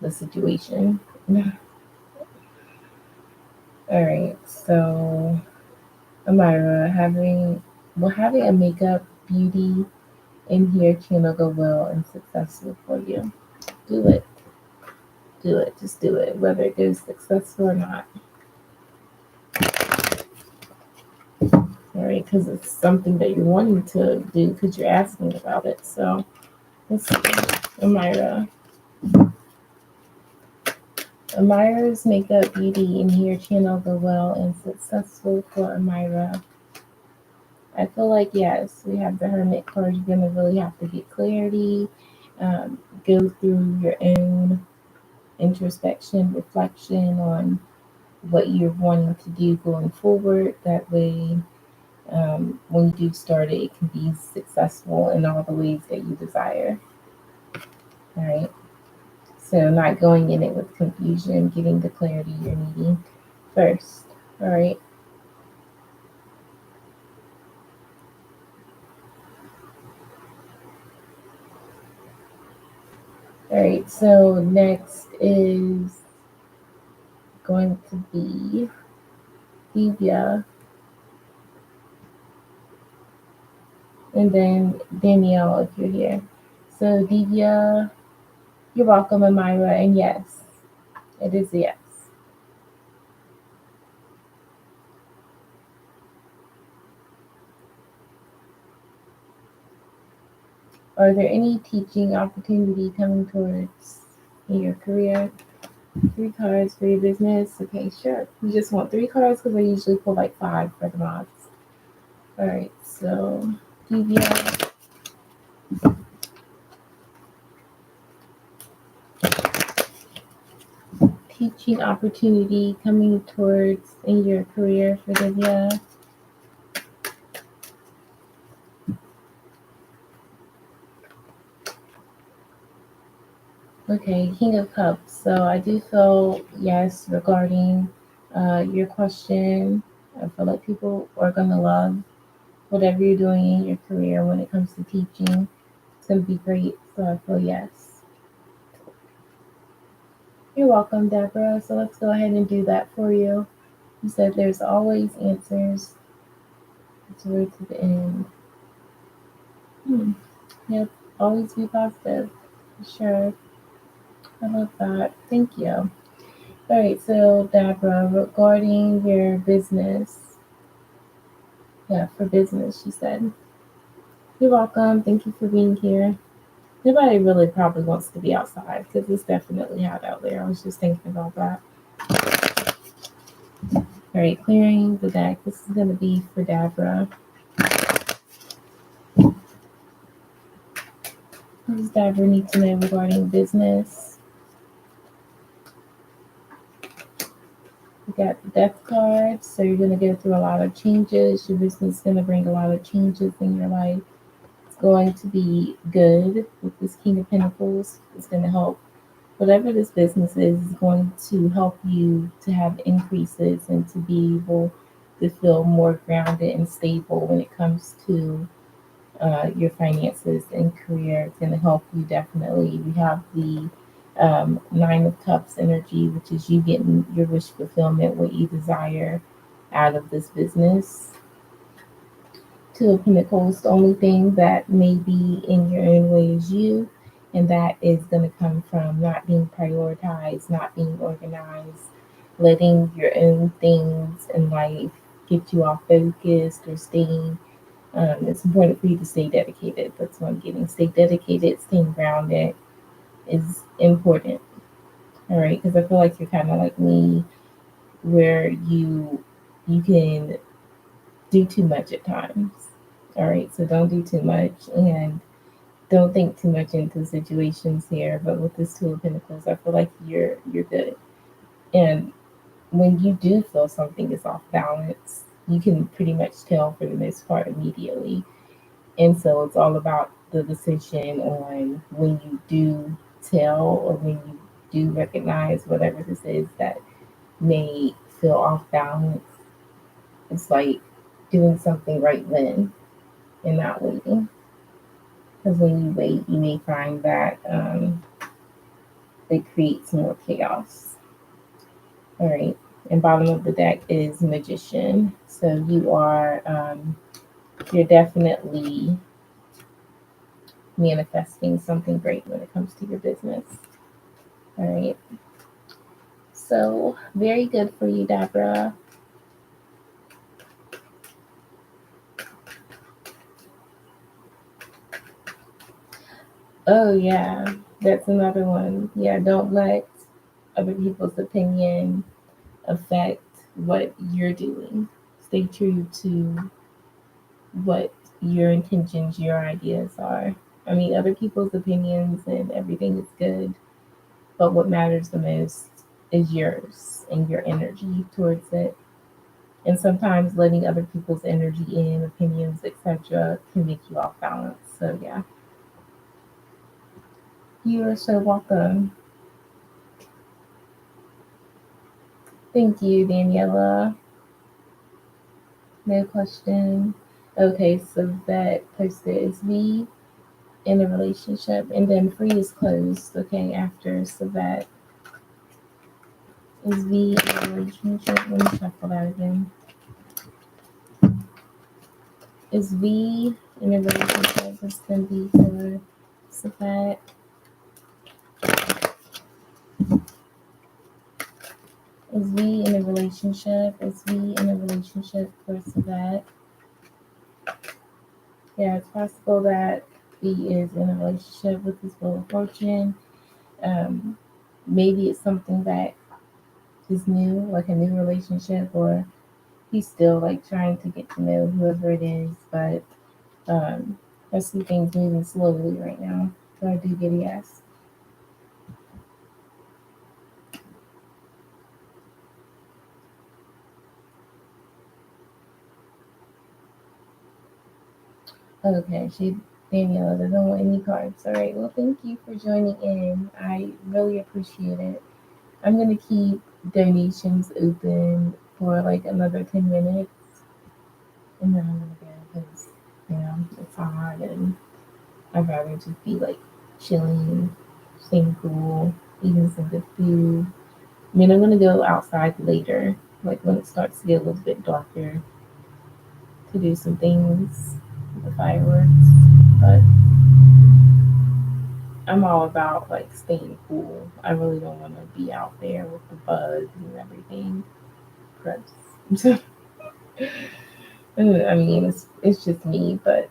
the situation. All right, so Amira, having a makeup beauty in here channel go well and successful for you. Do it. Do it. Just do it. Whether it goes successful or not. All right, because it's something that you're wanting to do because you're asking about it. So let's see. Amira. Amira's makeup beauty in here channel go well and successful for Amira. I feel like, yes, we have the Hermit card. You're going to really have to get clarity, go through your own introspection, reflection on what you're wanting to do going forward. That way, when you do start it, it can be successful in all the ways that you desire. All right. So, not going in it with confusion, getting the clarity you're needing first. All right. All right. So, next is going to be Divya, and then Danielle if you're here. So Divya, you're welcome, Amira, and yes, it is a yes. Are there any teaching opportunity coming towards in your career? 3 cards for your business. Okay, sure. You just want 3 cards because I usually pull like 5 for the mods. All right, so Divya, teaching opportunity coming towards in your career for Divya. Okay, King of Cups. So I do feel yes regarding your question. I feel like people are gonna love whatever you're doing in your career when it comes to teaching. It's gonna be great. So I feel yes. You're welcome, Deborah. So let's go ahead and do that for you. You said there's always answers. It's way to the end. Yep. Always be positive. Sure. I love that. Thank you. All right, so Deborah, regarding your business, yeah, for business, she said. You're welcome. Thank you for being here. Nobody really probably wants to be outside because it's definitely hot out there. I was just thinking about that. All right, clearing the deck. This is going to be for Deborah. What does Deborah need to know regarding business? We got the death card. So you're going to go through a lot of changes. Your business is going to bring a lot of changes in your life. It's going to be good with this King of Pentacles. It's going to help. Whatever this business is going to help you to have increases and to be able to feel more grounded and stable when it comes to your finances and career. It's going to help you definitely. We have the Nine of Cups energy, which is you getting your wish fulfillment, what you desire out of this business. Two of Pentacles, the only thing that may be in your own way is you, and that is going to come from not being prioritized, not being organized, letting your own things in life get you off focused or staying. It's important for you to stay dedicated. That's what I'm getting. Stay dedicated, staying grounded is important. All right, because I feel like you're kind of like me, where you can do too much at times. All right, so don't do too much and don't think too much into situations here. But with this Two of Pentacles, I feel like you're good. And when you do feel something is off balance, you can pretty much tell for the most part immediately. And so it's all about the decision on when you do tell or when you do recognize whatever this is that may feel off balance. It's like doing something right then and not waiting. Because when you wait, you may find that it creates more chaos. All right. And bottom of the deck is Magician. So you're definitely manifesting something great when it comes to your business. All right. So very good for you, Deborah. Oh yeah, that's another one. Yeah, don't let other people's opinion affect what you're doing. Stay true to what your intentions, your ideas are. I mean, other people's opinions and everything is good, but what matters the most is yours and your energy towards it. And sometimes letting other people's energy in, opinions, etc., can make you off balance. So, yeah, you are so welcome. Thank you, Daniela. No question. Okay, so that posted is we in a relationship, and then free is closed. Okay, after so that is we in a relationship. Let me shuffle that again. Is we in a relationship? It's gonna be for so that is we in a relationship? Is we in a relationship for so that? Yeah, it's possible that he is in a relationship with his Wheel of Fortune. Um, Maybe it's something that is new, like a new relationship, or he's still like trying to get to know whoever it is. But I see things moving slowly right now, so I do get a yes. Okay, Daniela doesn't want any cards. All right, well, thank you for joining in. I really appreciate it. I'm gonna keep donations open for like another 10 minutes, and then I'm gonna go because it's hard and I'd rather just be like chilling, staying cool, eating some good food. I mean, I'm gonna go outside later, like when it starts to get a little bit darker, to do some things with the fireworks. But I'm all about like staying cool. I really don't want to be out there with the bugs and everything. Gross. I mean, it's just me, but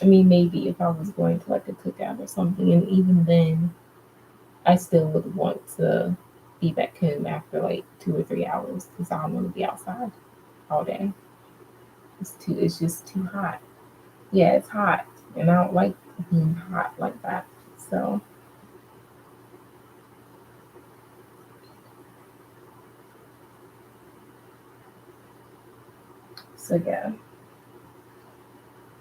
I mean, maybe if I was going to like a cookout or something, and even then, I still would want to be back home after like 2 or 3 hours because I don't want to be outside all day. It's just too hot. Yeah, it's hot, and I don't like being hot like that. So, so yeah.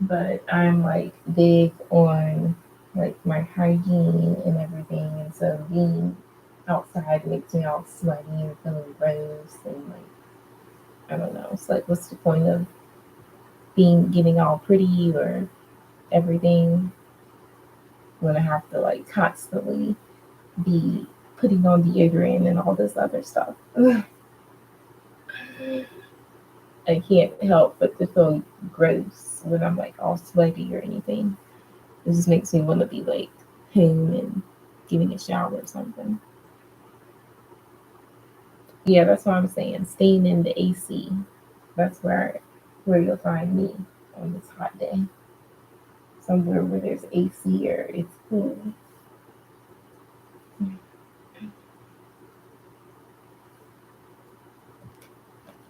But I'm like big on like my hygiene and everything, and so being outside makes me all sweaty and feeling gross, and like I don't know. It's like, what's the point of getting all pretty or everything when I have to like constantly be putting on deodorant and all this other stuff? I can't help but to feel gross when I'm like all sweaty or anything. It just makes me want to be like home and giving a shower or something. Yeah, that's what I'm saying. Staying in the AC. That's where you'll find me on this hot day. Somewhere where there's AC or it's cool.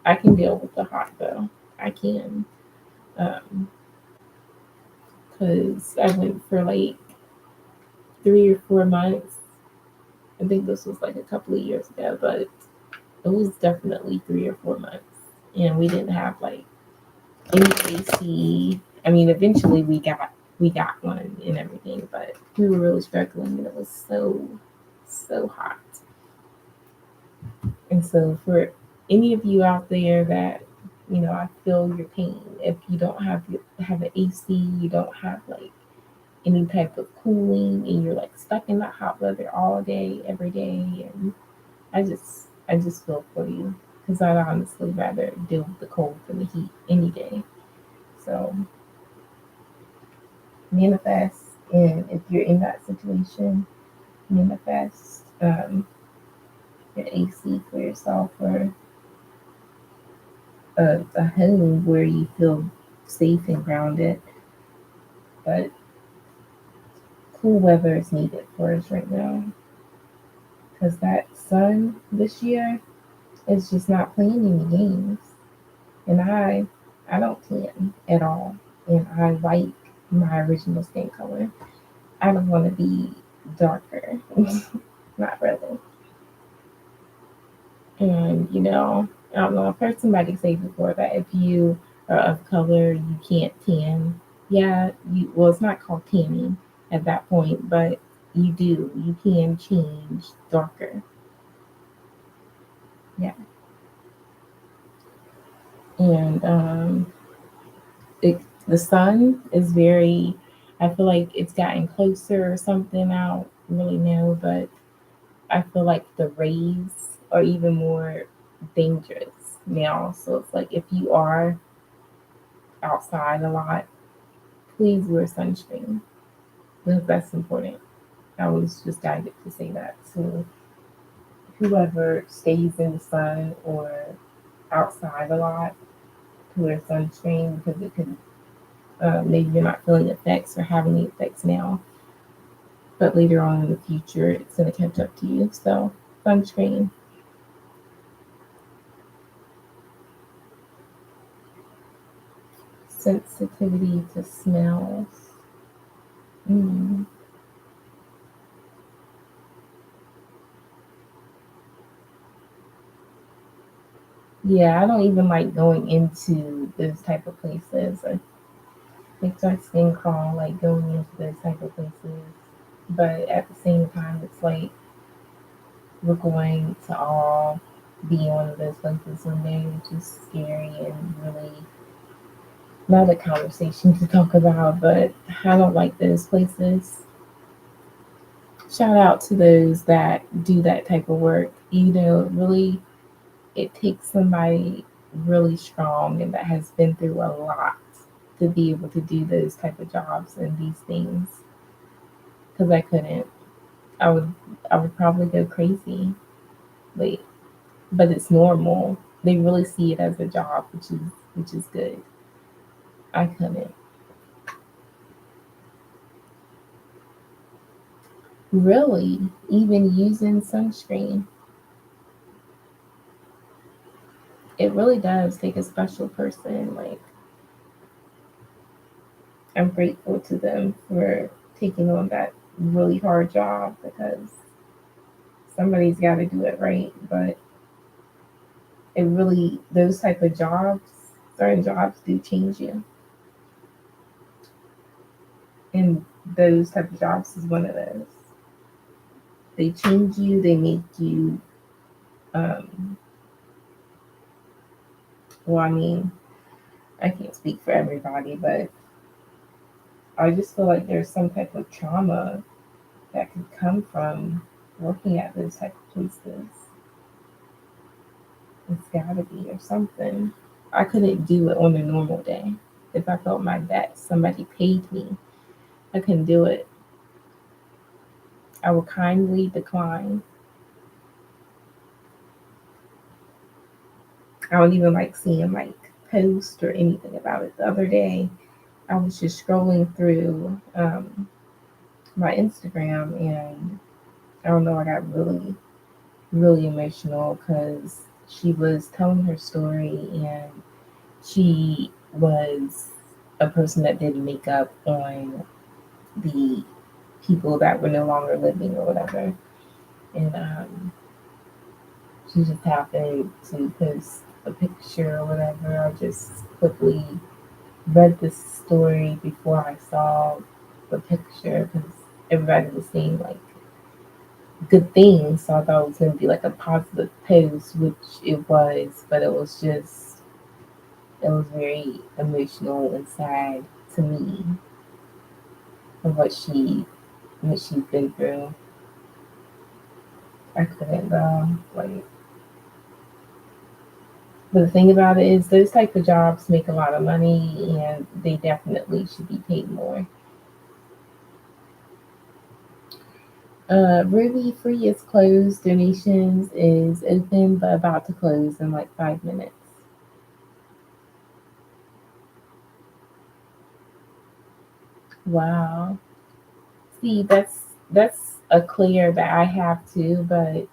I can deal with the hot though. I can. Um, Cause I went for like 3 or 4 months. I think this was like a couple of years ago, but it was definitely 3 or 4 months. And we didn't have like any AC. I mean, eventually we got one and everything, but we were really struggling, and it was so hot. And so for any of you out there that I feel your pain. If you don't have an AC, you don't have like any type of cooling, and you're like stuck in that hot weather all day, every day, and I just feel for you because I'd honestly rather deal with the cold than the heat any day. So manifest, and if you're in that situation, manifest your AC for yourself, or a home where you feel safe and grounded. But cool weather is needed for us right now because that sun this year is just not playing any games, and I don't tan at all, and I like my original skin color. I don't want to be darker, not really. And I don't know. I've heard somebody say before that if you are of color, you can't tan. Yeah, well, it's not called tanning at that point, but you do. You can change darker. Yeah, and it, the sun is very. I feel like it's gotten closer or something. I don't really know, but I feel like the rays are even more dangerous now. So it's like if you are outside a lot, please wear sunscreen because that's important. I was just guided to say that. So whoever stays in the sun or outside a lot, to wear sunscreen because it could maybe you're not feeling effects or having the effects now, but later on in the future it's going to catch up to you. So sunscreen. Sensitivity to smells. Mm. Yeah, I don't even like going into those type of places. It makes my skin crawl like going into those type of places. But at the same time, it's like we're going to all be one of those places one day, which is scary and really not a conversation to talk about. But I don't like those places. Shout out to those that do that type of work. Really, it takes somebody really strong and that has been through a lot to be able to do those type of jobs and these things. Because I couldn't. I would I would probably go crazy. Like, but it's normal. They really see it as a job, which is good. I couldn't. Really, even using sunscreen, it really does take a special person. Like, I'm grateful to them for taking on that really hard job because somebody's got to do it right. But it really, those type of jobs, certain jobs do change you, and those type of jobs is one of those. They change you. They make you um, Well, I mean, I can't speak for everybody, but I just feel like there's some type of trauma that could come from working at those type of places. It's gotta be or something. I couldn't do it on a normal day. If I felt my that somebody paid me, I couldn't do it. I would kindly decline. I don't even like seeing like posts or anything about it. The other day, I was just scrolling through my Instagram, and I don't know, I got really, really emotional because she was telling her story, and she was a person that did makeup on the people that were no longer living or whatever. And she just happened to post a picture or whatever. I just quickly read this story before I saw the picture because everybody was saying like good things. So I thought it was going to be like a positive post, which it was, but it was very emotional and sad to me of what she's been through. I couldn't like. But the thing about it is, those type of jobs make a lot of money, and they definitely should be paid more. Ruby Free is closed. Donations is open, but about to close in like 5 minutes. Wow. See, that's a clear that I have too, but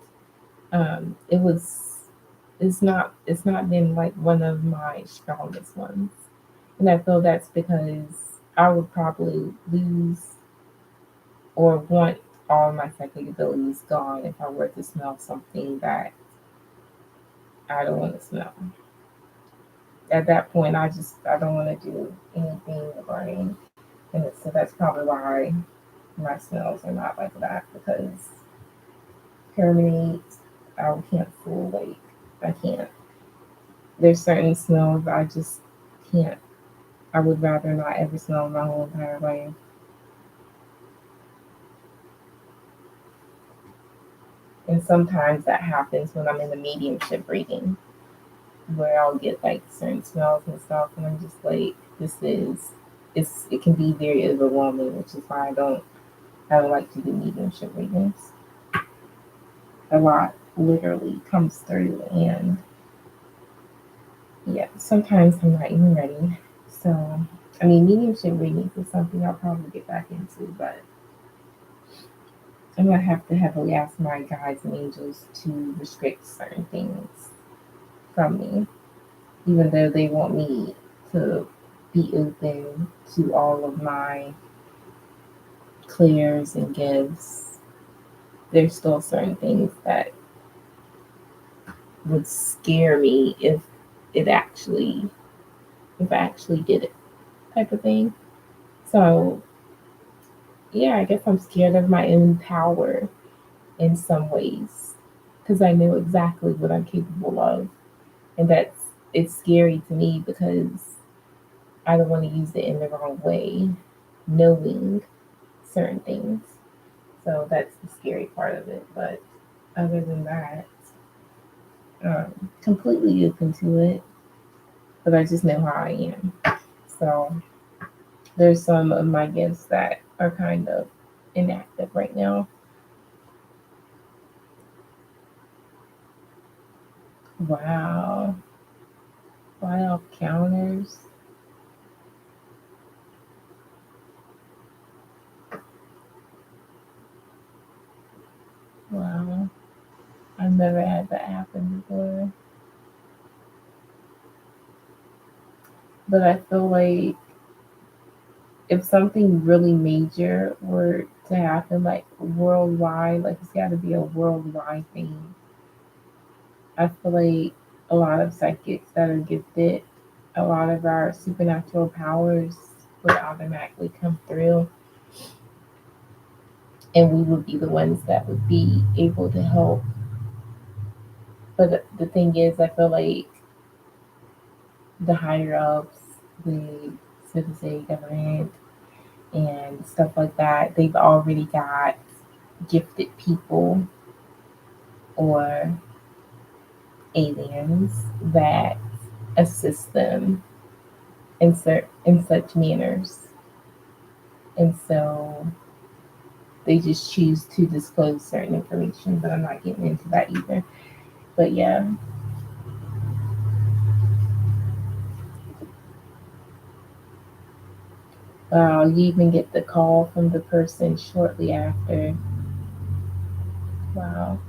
it was it's not been like one of my strongest ones, and I feel that's because I would probably lose or want all my psychic abilities gone if I were to smell something that I don't want to smell. At that point, I don't want to do anything regarding, and so that's probably why my smells are not like that because permanent, I can't fool like I can't. There's certain smells I just can't. I would rather not ever smell my whole entire life. And sometimes that happens when I'm in the mediumship reading, where I'll get like certain smells and stuff, and I'm just like, it can be very overwhelming, which is why I don't like to do mediumship readings. A lot literally comes through, and yeah, sometimes I'm not even ready. So, I mean, mediumship readings is something I'll probably get back into, but I'm gonna have to heavily ask my guides and angels to restrict certain things from me, even though they want me to be open to all of my clears and gifts. There's still certain things that would scare me it actually if I actually did it, type of thing. So yeah, I guess I'm scared of my own power in some ways because I know exactly what I'm capable of, and it's scary to me because I don't want to use it in the wrong way, knowing certain things. So that's the scary part of it. But other than that, completely open to it. But I just know how I am. So there's some of my gifts that are kind of inactive right now. Wow. Wild counters. Wow. I've never had that happen before. But I feel like if something really major were to happen, like worldwide, like it's got to be a worldwide thing. I feel like a lot of psychics that are gifted, a lot of our supernatural powers would automatically come through, and we would be the ones that would be able to help. But the thing is, I feel like the higher ups, the so to say government and stuff like that, they've already got gifted people or aliens that assist them in such manners. And so they just choose to disclose certain information, but I'm not getting into that either. But yeah, you even get the call from the person shortly after. Wow.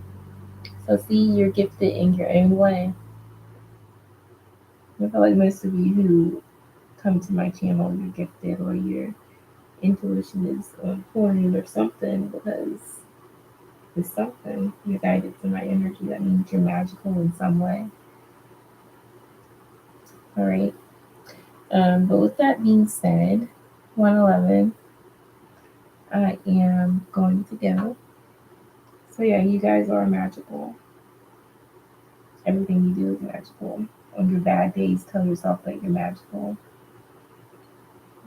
So see, you're gifted in your own way. I feel like most of you who come to my channel, you're gifted or your intuition is on point or something because it's something. You're guided to my energy. That means you're magical in some way. All right. But with that being said, 111, I am going to go. So yeah, you guys are magical. Everything you do is magical. On your bad days, tell yourself that you're magical.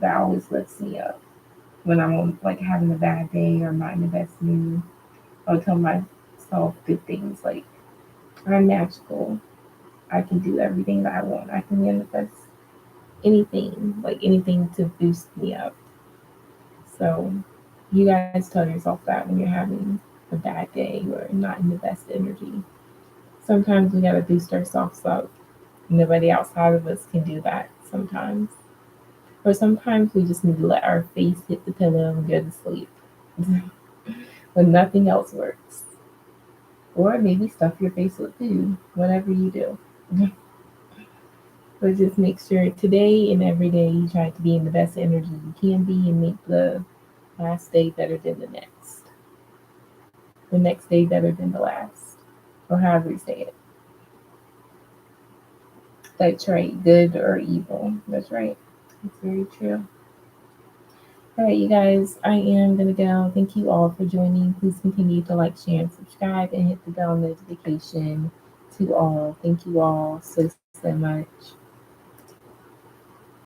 That always lifts me up. When I'm on, like having a bad day or I'm not in the best mood, I'll tell myself good things like I'm magical. I can do everything that I want. I can manifest anything, like anything to boost me up. So you guys tell yourself that when you're having a bad day or not in the best energy. Sometimes we gotta boost ourselves up. Nobody outside of us can do that sometimes. Or sometimes we just need to let our face hit the pillow and go to sleep when nothing else works. Or maybe stuff your face with food, whatever you do. But just make sure today and every day you try to be in the best energy you can be and make the last day better than the next day better than the last, or however you say it. That's right, good or evil. That's right. It's very true. All right, you guys, I am going to go. Thank you all for joining. Please continue to like, share, and subscribe and hit the bell notification to all. Thank you all so, so much.